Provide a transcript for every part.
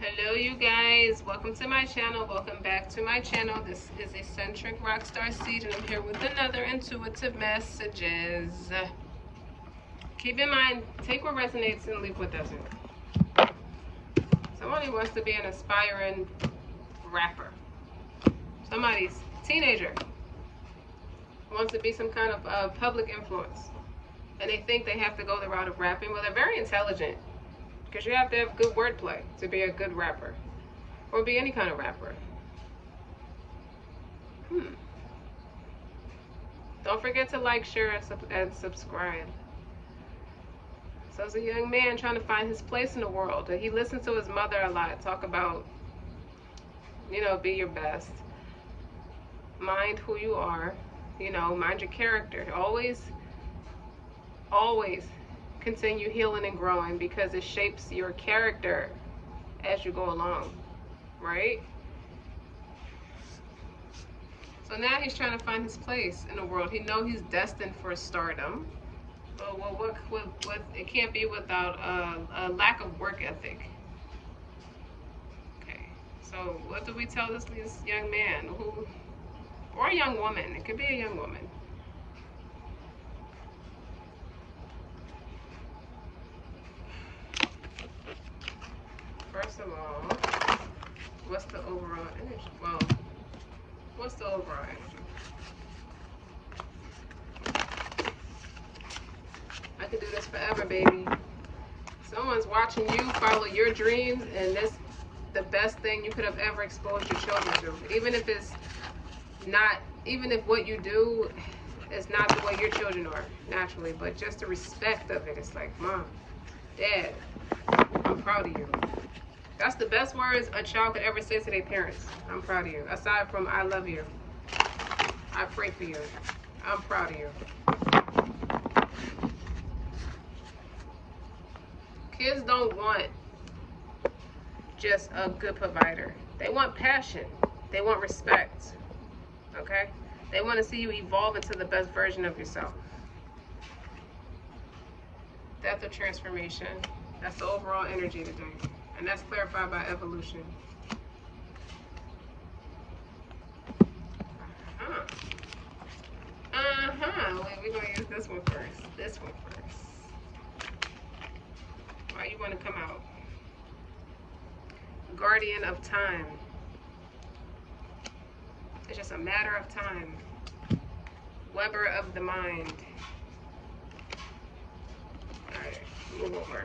Hello you guys, welcome to my channel, welcome back to my channel. This is Eccentric RockStar'Seed and I'm here with another intuitive messages. Keep in mind, take what resonates and leave what doesn't. Somebody wants to be an aspiring rapper. Somebody's teenager wants to be some kind of public influence. And they think they have to go the route of rapping. Well, they're very intelligent. Because you have to have good wordplay to be a good rapper. Or be any kind of rapper. Don't forget to like, share, and subscribe. So as a young man trying to find his place in the world, he listens to his mother a lot. Talk about, you know, be your best. Mind who you are. You know, mind your character. Always continue healing and growing because it shapes your character as you go along, right? So now he's trying to find his place in the world. He knows he's destined for stardom. But what it can't be without a lack of work ethic. Okay, so what do we tell this young man or a young woman? It could be a young woman. First of all, what's the overall energy? Well, what's the overall energy? I could do this forever, baby. Someone's watching you follow your dreams, and that's the best thing you could have ever exposed your children to. Even if it's not, even if what you do is not the way your children are naturally, but just the respect of it. It's like, Mom, Dad, I'm proud of you. That's the best words a child could ever say to their parents. I'm proud of you. Aside from I love you. I pray for you. I'm proud of you. Kids don't want just a good provider. They want passion. They want respect. Okay? They want to see you evolve into the best version of yourself. Death of transformation. That's the overall energy today. And that's clarified by evolution. Wait, we're going to use this one first. This one first. Why you want to come out? Guardian of time. It's just a matter of time. Weber of the mind. Alright, move over.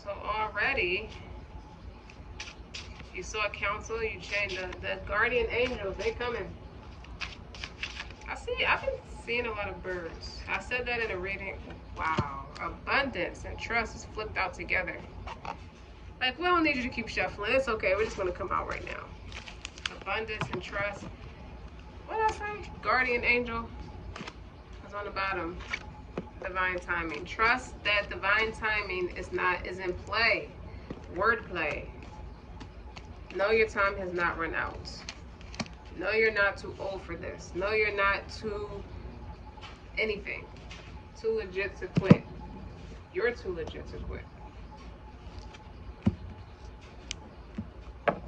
So already, you saw a council, you changed the guardian angels, they coming. I've been seeing a lot of birds. I said that in a reading. Wow, abundance and trust is flipped out together. Like, we don't need you to keep shuffling. It's okay, we're just gonna come out right now. Abundance and trust. What did I say? Guardian angel is on the bottom. Divine timing. Trust that divine timing is in play. Wordplay. Know your time has not run out. Know you're not too old for this. Know you're not too anything. Too legit to quit. You're too legit to quit.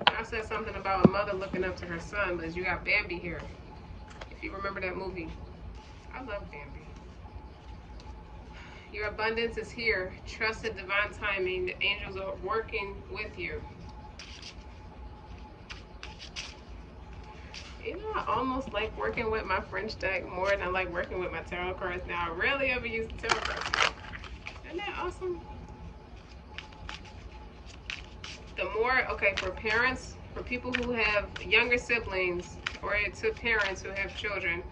I said something about a mother looking up to her son, but you got Bambi here. If you remember that movie. I love Bambi. Your abundance is here. Trust the divine timing. The angels are working with you. You know, I almost like working with my French deck more than I like working with my tarot cards now. I rarely ever use the tarot cards. Isn't that awesome? The more, okay, for parents, for people who have younger siblings, or to parents who have children,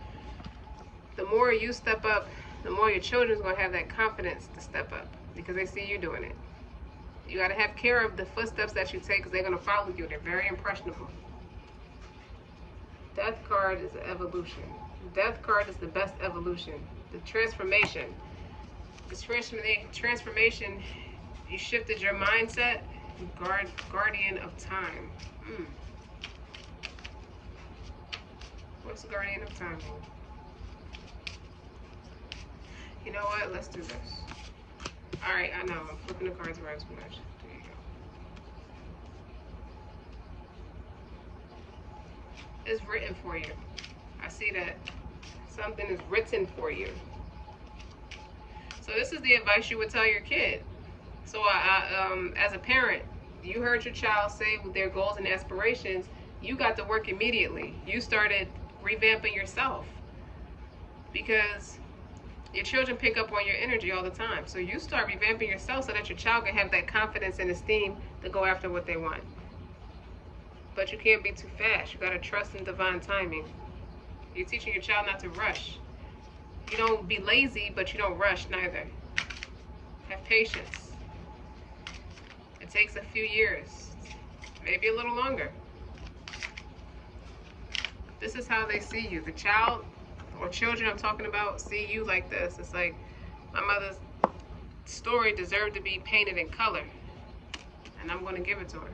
the more you step up, the more your children's going to have that confidence to step up because they see you doing it. You got to have care of the footsteps that you take because they're going to follow you. They're very impressionable. Death card is an evolution. Death card is the best evolution. The transformation. This transformation, you shifted your mindset. Guardian of time. What's guardian of time? know what? Let's do this. All right, I know I'm flipping the cards around too much. There you go. It's written for you. I see that something is written for you. So this is the advice you would tell your kid. So as a parent, you heard your child say their goals and aspirations. You got to work immediately. You started revamping yourself because your children pick up on your energy all the time. So you start revamping yourself so that your child can have that confidence and esteem to go after what they want. But you can't be too fast. You got to trust in divine timing. You're teaching your child not to rush. You don't be lazy, but you don't rush neither. Have patience. It takes a few years, maybe a little longer. This is how they see you. The child or children I'm talking about see you like this. It's like my mother's story deserved to be painted in color, and I'm going to give it to her.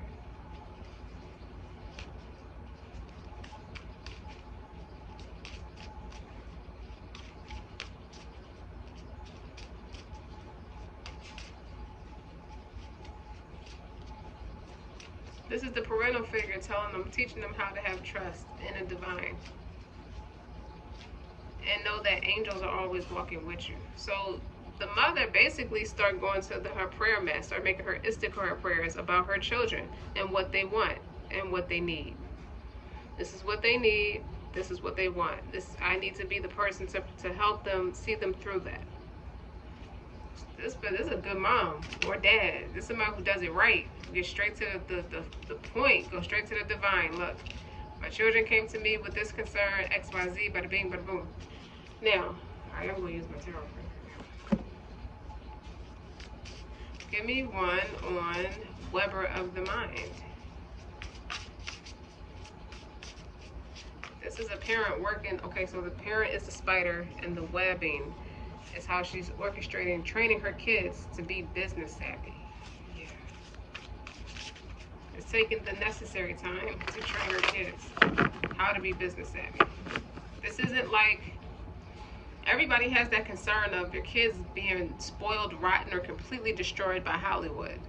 This is the parental figure telling them, teaching them how to have trust in the divine. And know that angels are always walking with you. So the mother basically start going to her prayer mat, start making her istikhara prayers about her children and what they want and what they need. This is what they need. This is what they want. I need to be the person to help them see them through that. This is a good mom or dad. This is somebody who does it right. Get straight to the point. Go straight to the divine. Look, my children came to me with this concern, X, Y, Z, bada bing, bada boom. Now, I'm going to use my tarot card. Give me one on Weber of the Mind. This is a parent working. Okay, so the parent is the spider, and the webbing is how she's orchestrating, training her kids to be business savvy. Yeah. It's taking the necessary time to train her kids how to be business savvy. This isn't like, everybody has that concern of your kids being spoiled, rotten, or completely destroyed by Hollywood.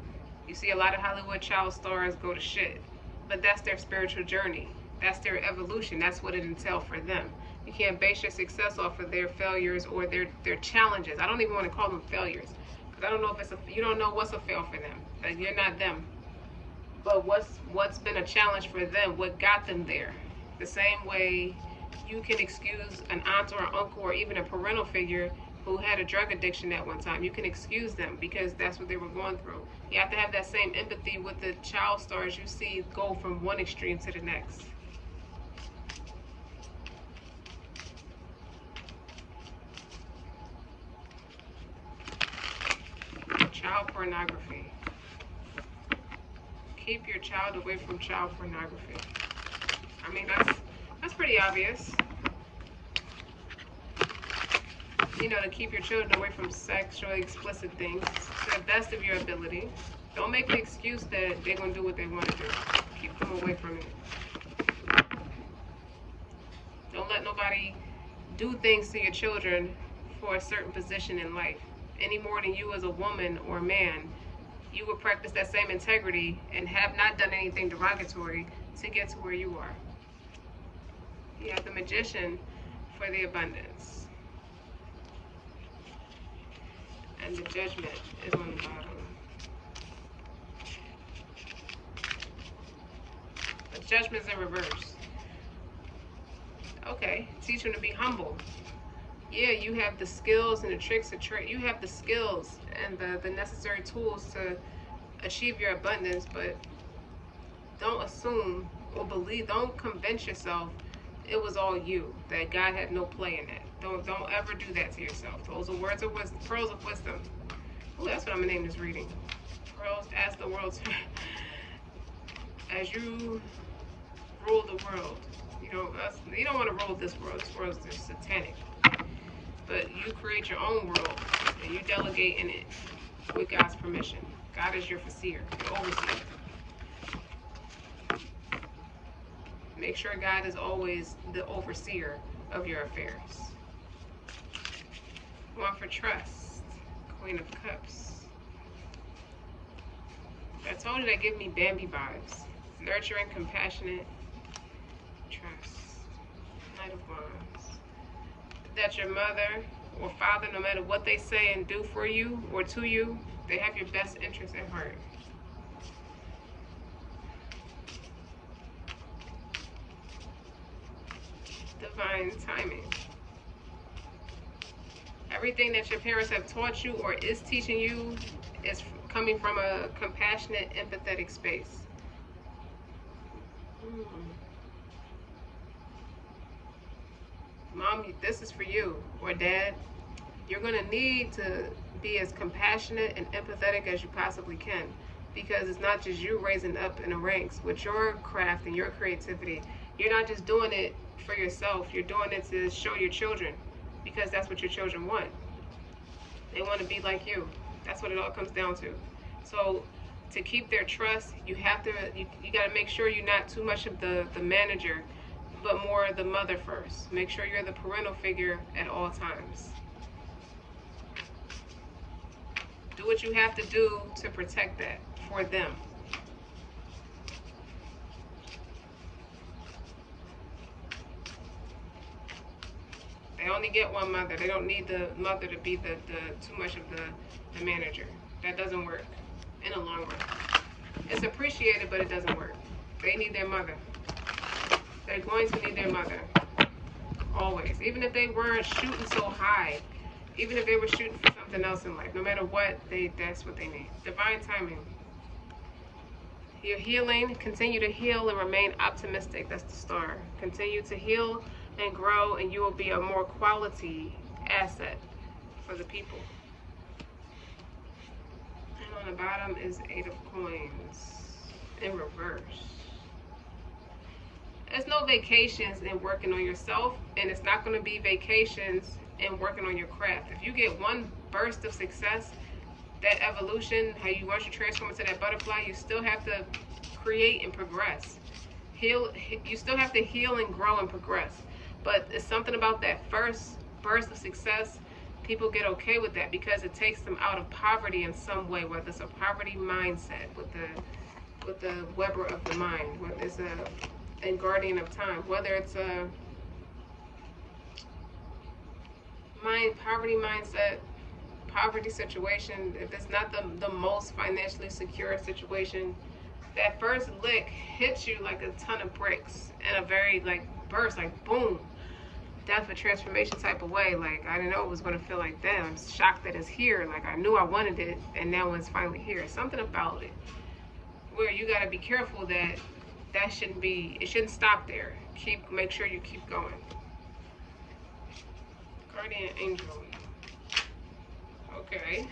You see a lot of Hollywood child stars go to shit, but that's their spiritual journey. That's their evolution. That's what it entails for them. You can't base your success off of their failures or their challenges. I don't even want to call them failures, because I don't know if you don't know what's a fail for them. Like, you're not them. But what's been a challenge for them? What got them there? The same way you can excuse an aunt or an uncle or even a parental figure who had a drug addiction at one time. You can excuse them because that's what they were going through. You have to have that same empathy with the child stars you see go from one extreme to the next. Child pornography. Keep your child away from child pornography. I mean, that's pretty obvious. You know, to keep your children away from sexually explicit things to the best of your ability. Don't make the excuse that they're going to do what they want to do. Keep them away from it. Don't let nobody do things to your children for a certain position in life. Any more than you as a woman or a man, you will practice that same integrity and have not done anything derogatory to get to where you are. You have the Magician for the abundance. And the Judgment is on the bottom. The Judgment's in reverse. Okay, teach them to be humble. Yeah, you have the skills and the tricks you have the skills and the necessary tools to achieve your abundance, but don't assume or believe, don't convince yourself it was all you, that God had no play in that. Don't ever do that to yourself. Those are words of wisdom, pearls of wisdom. Ooh, that's what I'm gonna name this reading. Pearls as the world, as you rule the world. You don't want to rule this world. This world is just satanic. But you create your own world and you delegate in it with God's permission. God is your overseer, your overseer. Make sure God is always the overseer of your affairs. One for trust. Queen of Cups. I told you that give me Bambi vibes. Nurturing, compassionate, trust. Knight of Wands. That your mother or father, no matter what they say and do for you or to you, they have your best interest at heart. Divine timing. Everything that your parents have taught you or is teaching you is coming from a compassionate, empathetic space. Mom, this is for you. Or Dad, you're going to need to be as compassionate and empathetic as you possibly can, because it's not just you raising up in the ranks with your craft and your creativity. You're not just doing it for yourself. You're doing it to show your children, because that's what your children want. They want to be like you. That's what it all comes down to. So to keep their trust, you have to, you got to make sure you're not too much of the manager, but more the mother first. Make sure you're the parental figure at all times. Do what you have to do to protect that for them. They only get one mother. They don't need the mother to be the too much of the manager. That doesn't work in the long run. It's appreciated, but it doesn't work. They need their mother. They're going to need their mother. Always. Even if they weren't shooting so high, even if they were shooting for something else in life, no matter what, that's what they need. Divine timing. You're healing. Continue to heal and remain optimistic. That's the star. Continue to heal and grow, and you will be a more quality asset for the people. And on the bottom is 8 of Coins in reverse. There's no vacations in working on yourself, and it's not going to be vacations in working on your craft. If you get one burst of success, that evolution, how you want to transform into that butterfly, you still have to create and progress. You still have to heal and grow and progress. But it's something about that first burst of success, people get okay with that because it takes them out of poverty in some way, whether it's a poverty mindset with the Weber of the mind, whether it's and Guardian of Time, whether it's a poverty mindset, poverty situation, if it's not the most financially secure situation, that first lick hits you like a ton of bricks in a very burst, boom, death or transformation type of way. I didn't know it was going to feel like that. I'm shocked that it's here. I knew I wanted it, and now it's finally here. Something about it where you got to be careful that it shouldn't stop there. Make sure you keep going. Guardian Angel. Okay.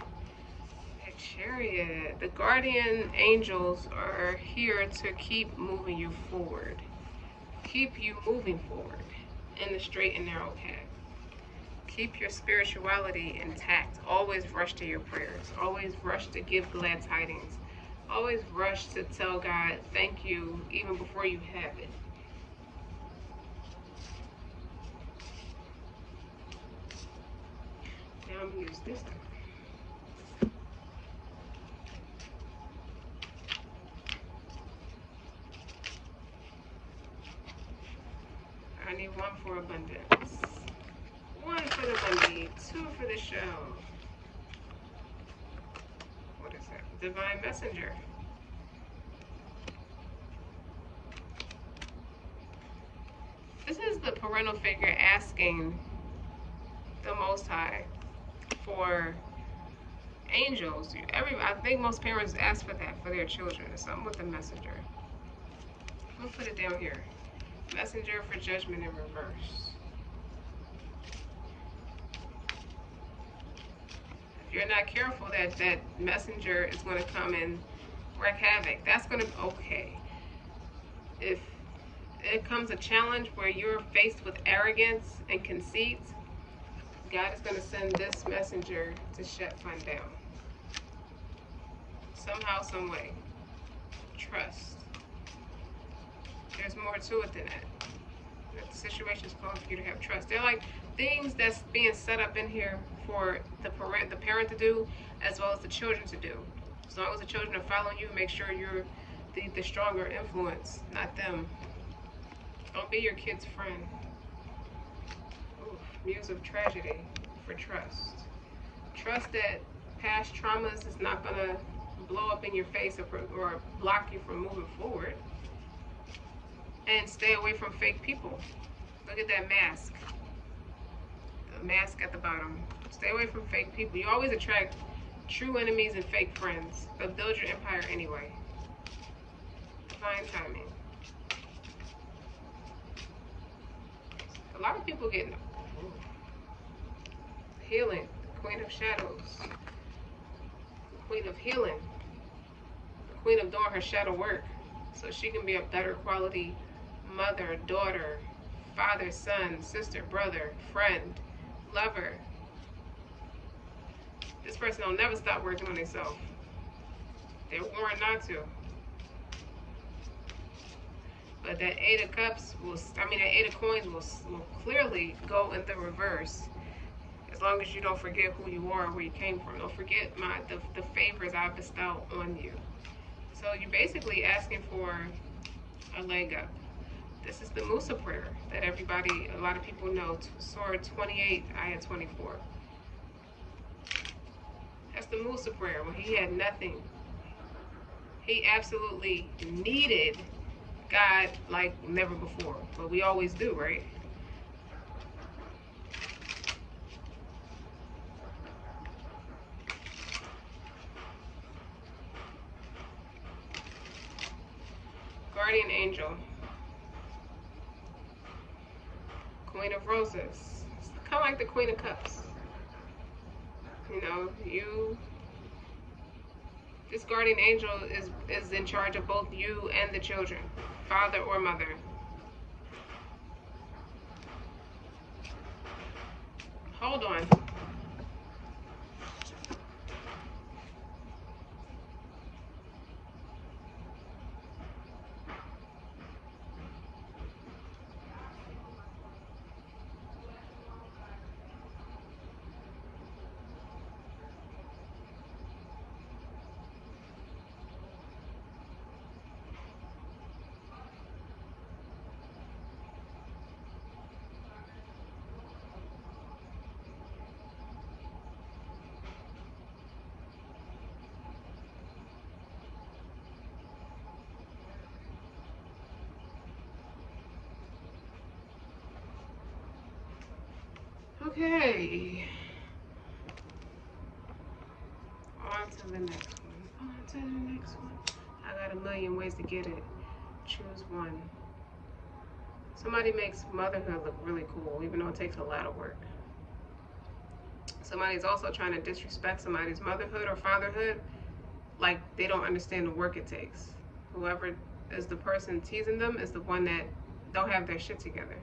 A Chariot. The Guardian Angels are here to keep moving you forward. Keep you moving forward in the straight and narrow path. Keep your spirituality intact. Always rush to your prayers. Always rush to give glad tidings. Always rush to tell God thank you even before you have it. Now I'm going to use this one. I need 1 for abundance. 1 for the money. 2 for the show. What is that? Divine Messenger. This is the parental figure asking the Most High for angels. I think most parents ask for that for their children. It's something with the messenger. We'll put it down here. Messenger for judgment in reverse. If you're not careful, that messenger is going to come and wreak havoc. That's going to be okay. If it comes a challenge where you're faced with arrogance and conceit, God is going to send this messenger to shut fun down. Somehow, some way. Trust. There's more to it than that. That the situation is calling for you to have trust. They're like things that's being set up in here for the parent to do, as well as the children to do. As long as the children are following you, make sure you're the stronger influence, not them. Don't be your kid's friend. Ooh, Muse of Tragedy for trust. Trust that past traumas is not going to blow up in your face or block you from moving forward. And stay away from fake people. Look at that mask. The mask at the bottom. Stay away from fake people. You always attract true enemies and fake friends, but build your empire anyway. Divine timing. A lot of people get healing. The Queen of Shadows. The Queen of Healing. The Queen of doing her shadow work, so she can be a better quality mother, daughter, father, son, sister, brother, friend, lover. This person will never stop working on themselves. They're warned not to. But that Eight of Cups that Eight of Coins will clearly go in the reverse. As long as you don't forget who you are, where you came from. Don't forget the favors I bestow on you. So you're basically asking for a leg up. This is the Musa prayer that a lot of people know. Surah 28, Ayah 24. That's the Musa prayer when he had nothing. He absolutely needed God like never before. But we always do, right? Guardian Angel. Queen of Roses. It's kind of like the Queen of Cups. You know, this guardian angel is in charge of both you and the children, father or mother. Hold on. Okay. On to the next one. On to the next one. I got a million ways to get it. Choose one. Somebody makes motherhood look really cool, even though it takes a lot of work. Somebody's also trying to disrespect somebody's motherhood or fatherhood, like they don't understand the work it takes. Whoever is the person teasing them is the one that don't have their shit together.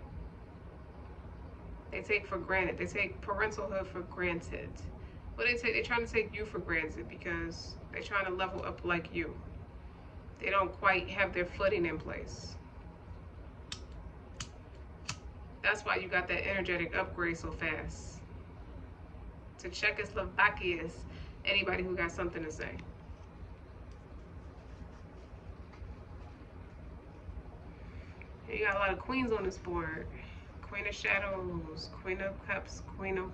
They take for granted. They take parenthood for granted. But they're trying to take you for granted because they're trying to level up like you. They don't quite have their footing in place. That's why you got that energetic upgrade so fast. To Czechoslovakia, anybody who got something to say. You got a lot of queens on this board. Queen of Shadows, Queen of Cups, Queen of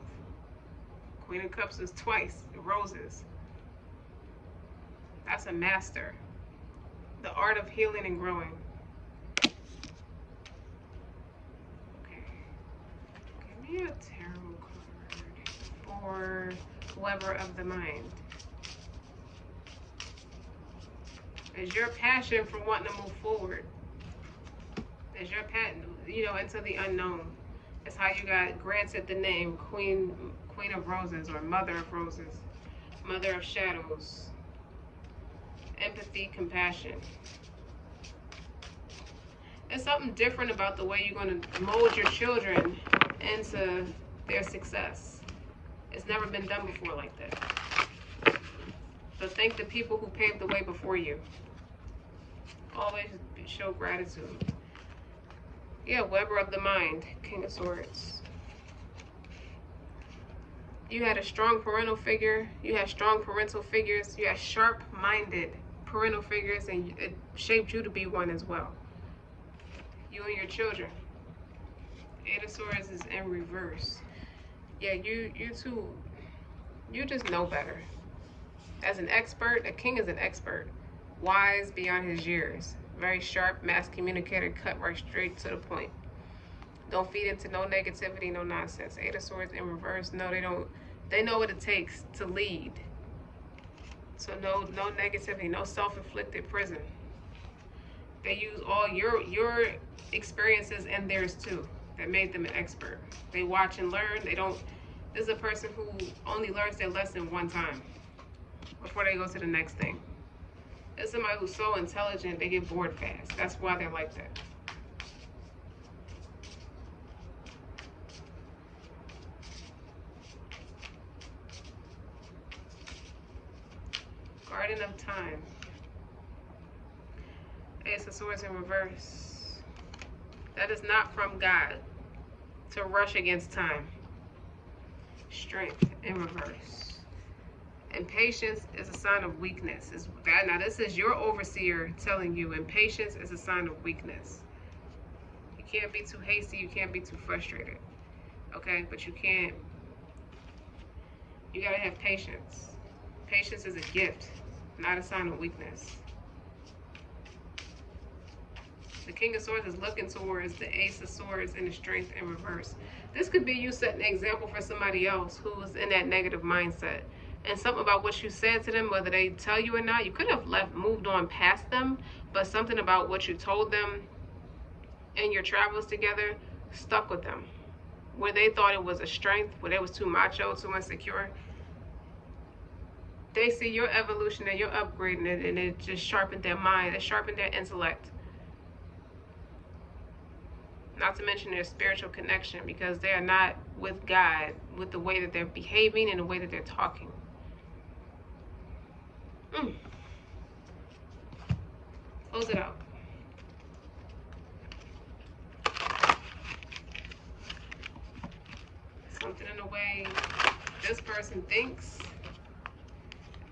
Cups is twice, roses. That's a master. The art of healing and growing. Okay. Give me a tarot card for whoever of the mind. Is your passion for wanting to move forward? Is your passion, into the unknown? It's how you got granted the name Queen of Roses or Mother of Roses, Mother of Shadows. Empathy, compassion. There's something different about the way you're going to mold your children into their success. It's never been done before like that. So thank the people who paved the way before you. Always show gratitude. Yeah, Weber of the mind, King of Swords. You had a strong parental figure. You had strong parental figures. You had sharp-minded parental figures, and it shaped you to be one as well. You and your children. Eight of Swords is in reverse. Yeah, you two, you just know better. As an expert, a king is an expert. Wise beyond his years. Very sharp, mass communicator, cut right straight to the point. Don't feed into no negativity, no nonsense. Eight of Swords in reverse. No, they don't. They know what it takes to lead. So no negativity, no self-inflicted prison. They use all your experiences and theirs too that made them an expert. They watch and learn. They don't. This is a person who only learns their lesson one time before they go to the next thing. It's somebody who's so intelligent they get bored fast. That's why they're like that. Garden of Time. Ace of Swords in reverse. That is not from God to rush against time. Strength in reverse. Impatience is a sign of weakness. Now this is your overseer telling you impatience is a sign of weakness. You can't be too hasty. You can't be too frustrated. Okay? But you gotta have patience. Patience is a gift, not a sign of weakness. The King of Swords is looking towards the Ace of Swords and the Strength in reverse. This could be you setting an example for somebody else who's in that negative mindset. And something about what you said to them, whether they tell you or not, you could have moved on past them, but something about what you told them in your travels together stuck with them. Where they thought it was a strength, where they was too macho, too insecure. They see your evolution and your upgrading it, and it just sharpened their mind, it sharpened their intellect. Not to mention their spiritual connection, because they are not with God with the way that they're behaving and the way that they're talking. Close it out. Something in the way this person thinks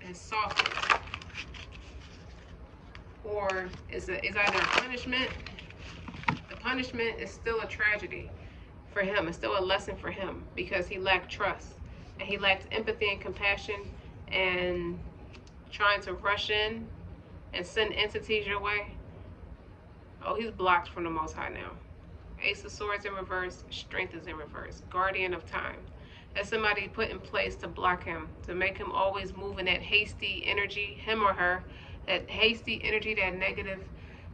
is softened, or is either a punishment. The punishment is still a tragedy for him. It's still a lesson for him because he lacked trust and he lacked empathy and compassion, and trying to rush in and send entities your way. Oh, he's blocked from the Most High now. Ace of Swords in reverse, Strength is in reverse. Guardian of Time. That's somebody put in place to block him, to make him always move in that hasty energy, him or her, that hasty energy, that negative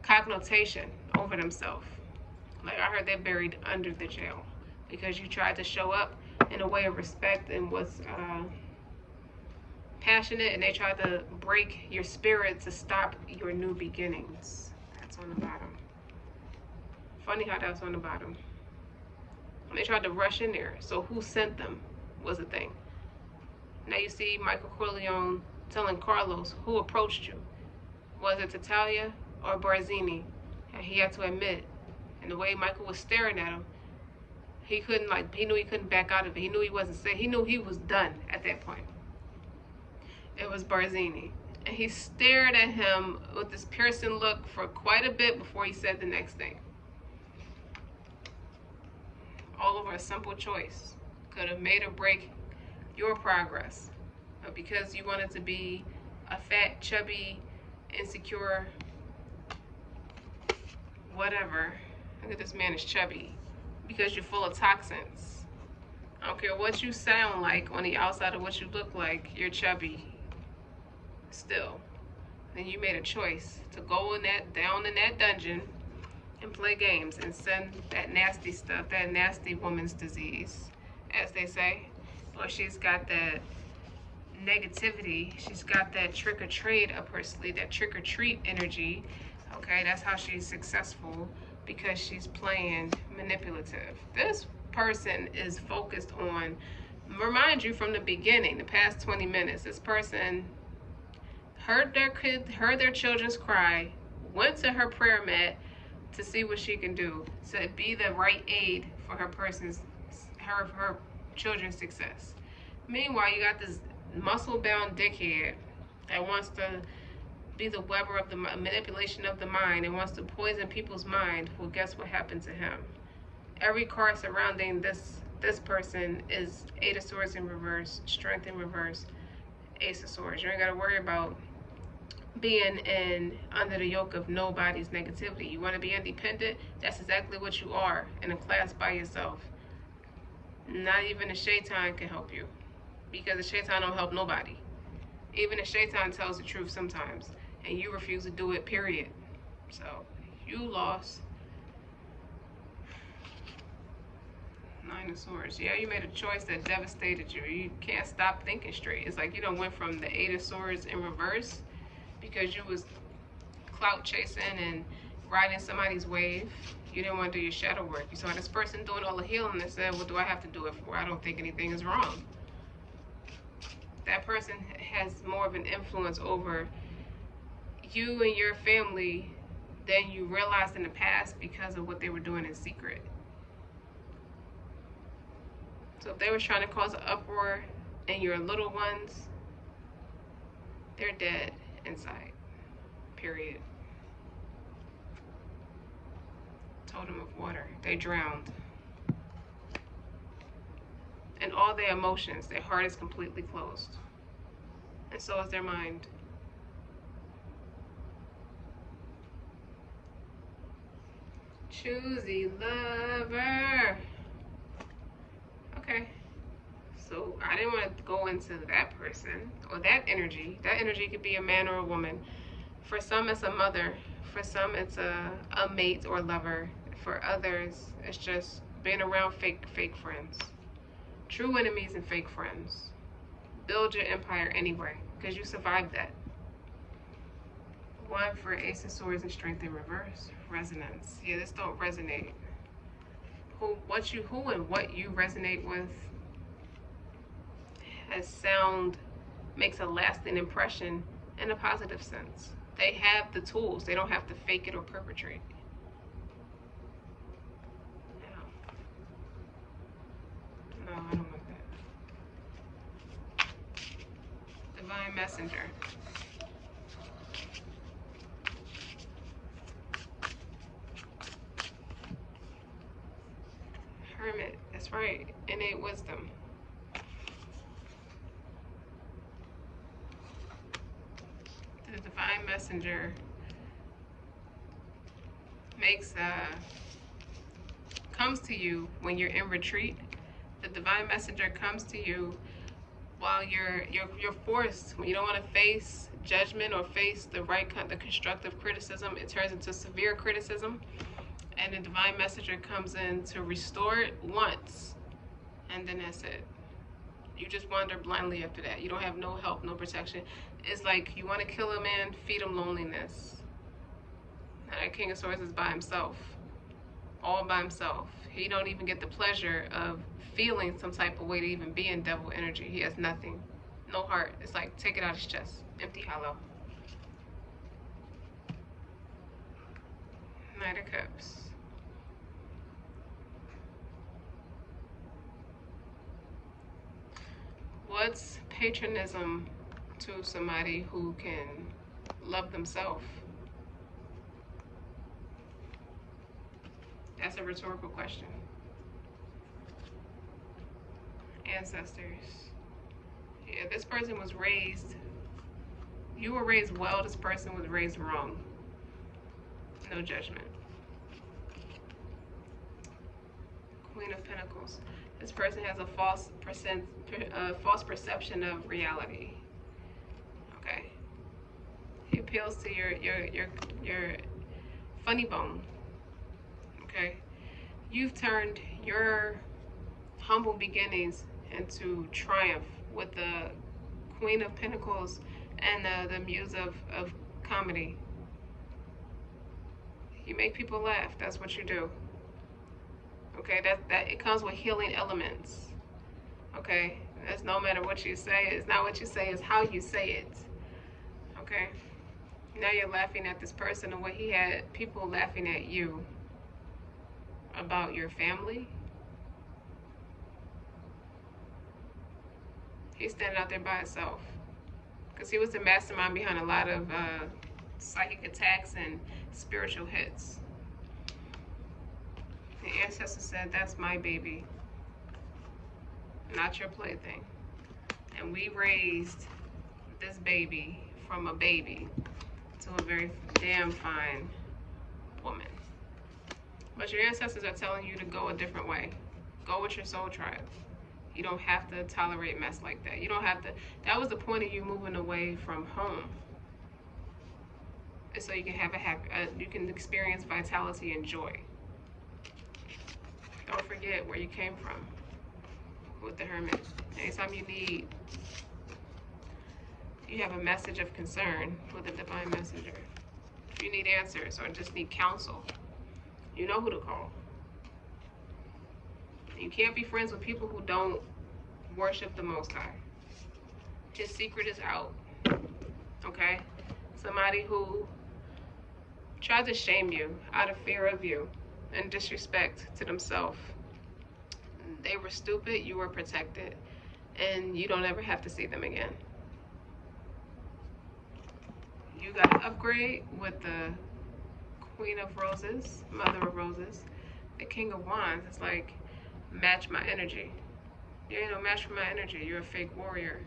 connotation over themselves. Like I heard they're buried under the jail because you tried to show up in a way of respect and was passionate, and they tried to break your spirit to stop your new beginnings. That's on the bottom. Funny how that's on the bottom. They tried to rush in there. So who sent them was the thing. Now you see Michael Corleone telling Carlos who approached you. Was it Talia or Barzini? And he had to admit, and the way Michael was staring at him, he knew he couldn't back out of it. He knew he wasn't safe. He knew he was done at that point. It was Barzini. And he stared at him with this piercing look for quite a bit before he said the next thing. All over a simple choice. Could have made or break your progress. But because you wanted to be a fat, chubby, insecure, whatever. Look at this man is chubby. Because you're full of toxins. I don't care what you sound like on the outside of what you look like, you're chubby. Still. Then you made a choice to go down in that dungeon and play games and send that nasty stuff, that nasty woman's disease, as they say. Or she's got that negativity, she's got that trick-or-treat up her sleeve, that trick-or-treat energy. Okay, that's how she's successful, because she's playing manipulative. This person is focused on, remind you from the beginning, the past 20 minutes, this person heard their children's cry, went to her prayer mat, to see what she can do to be the right aid for her children's success. Meanwhile, you got this muscle-bound dickhead that wants to be the weber of the manipulation of the mind and wants to poison people's mind. Well, guess what happened to him? Every card surrounding this person is Eight of Swords in reverse, Strength in reverse, Ace of Swords. You ain't got to worry about being under the yoke of nobody's negativity. You want to be independent? That's exactly what you are, in a class by yourself. Not even the shaitan can help you, because the shaitan don't help nobody. Even the shaitan tells the truth sometimes, and you refuse to do it, period. So you lost. Nine of Swords. Yeah, you made a choice that devastated you. You can't stop thinking straight. It's like you done went from the Eight of Swords in reverse because you was clout chasing and riding somebody's wave. You didn't want to do your shadow work. You saw this person doing all the healing and said, what do I have to do it for? I don't think anything is wrong. That person has more of an influence over you and your family than you realized in the past because of what they were doing in secret. So if they were trying to cause an uproar in your little ones, they're dead inside, period. Totem of water, they drowned. And all their emotions, their heart is completely closed. And so is their mind. Choosy lover. Okay. So I didn't want to go into that person or that energy. That energy could be a man or a woman. For some, it's a mother. For some, it's a mate or lover. For others, it's just being around fake friends. True enemies and fake friends. Build your empire anyway, because you survived that. One for Ace of Swords and Strength in reverse. Resonance. Yeah, this don't resonate. Who and what you resonate with makes a lasting impression in a positive sense. They have the tools. They don't have to fake it or perpetrate. No, I don't want that. Divine Messenger. Hermit. That's right. Innate wisdom. The Divine Messenger comes to you when you're in retreat. The Divine Messenger comes to you while you're forced, when you don't want to face judgment or face the constructive criticism. It turns into severe criticism, and the Divine Messenger comes in to restore it once, and then that's it. You just wander blindly after that. You don't have no help, no protection. It's like you want to kill a man, feed him loneliness. Now, that King of Swords is by himself, all by himself. He don't even get the pleasure of feeling some type of way to even be in devil energy. He has nothing, no heart. It's like, take it out of his chest, empty, hollow. Knight of Cups. What's patronism to somebody who can love themselves? That's a rhetorical question. Ancestors. Yeah, this person was raised, you were raised well, this person was raised wrong. No judgment. Queen of Pentacles. This person has a false perception of reality. Okay. He appeals to your funny bone. Okay. You've turned your humble beginnings into triumph with the Queen of Pentacles and the Muse of comedy. You make people laugh. That's what you do. Okay, that it comes with healing elements. Okay, that's no matter what you say. It's not what you say, it's how you say it. Okay, Now you're laughing at this person and what he had people laughing at you about your family. He's standing out there by himself because he was the mastermind behind a lot of psychic attacks and spiritual hits. The ancestor said, that's my baby, not your plaything. And we raised this baby from a baby to a very damn fine woman. But your ancestors are telling you to go a different way. Go with your soul tribe. You don't have to tolerate mess like that. You don't have to. That was the point of you moving away from home. And so you can have a happy, you can experience vitality and joy. Don't forget where you came from with the Hermit. Anytime you need, you have a message of concern with a divine messenger. If you need answers or just need counsel, you know who to call. You can't be friends with people who don't worship the Most High. His secret is out. Okay? Somebody who tried to shame you out of fear of you and disrespect to themselves. They were stupid, you were protected, and you don't ever have to see them again. You got to upgrade with the Queen of Roses, Mother of Roses, the King of Wands. It's like, match my energy. You ain't no match for my energy. You're a fake warrior.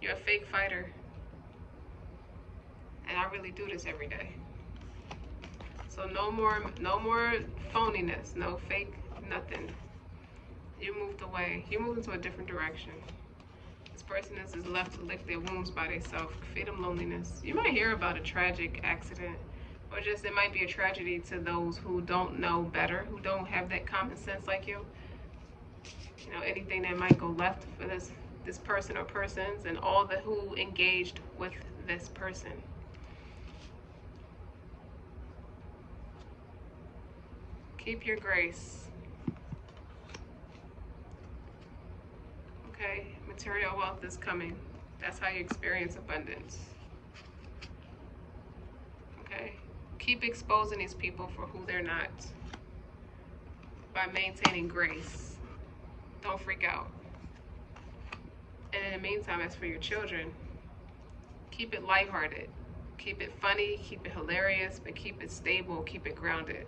You're a fake fighter. And I really do this every day. So no more phoniness, no fake nothing. You moved away. You moved into a different direction. This person is left to lick their wounds by themselves. Feed them loneliness. You might hear about a tragic accident, or just it might be a tragedy to those who don't know better, who don't have that common sense like you. You know, anything that might go left for this person or persons, and all the who engaged with this person. Keep your grace. Okay, material wealth is coming. That's how you experience abundance. Okay, keep exposing these people for who they're not by maintaining grace. Don't freak out. And in the meantime, as for your children, keep it lighthearted. Keep it funny, keep it hilarious, but keep it stable, keep it grounded.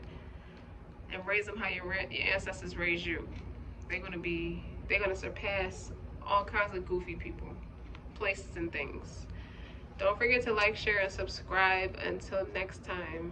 And raise them how your ancestors raised you. They're gonna surpass all kinds of goofy people, places, and things. Don't forget to like, share, and subscribe. Until next time.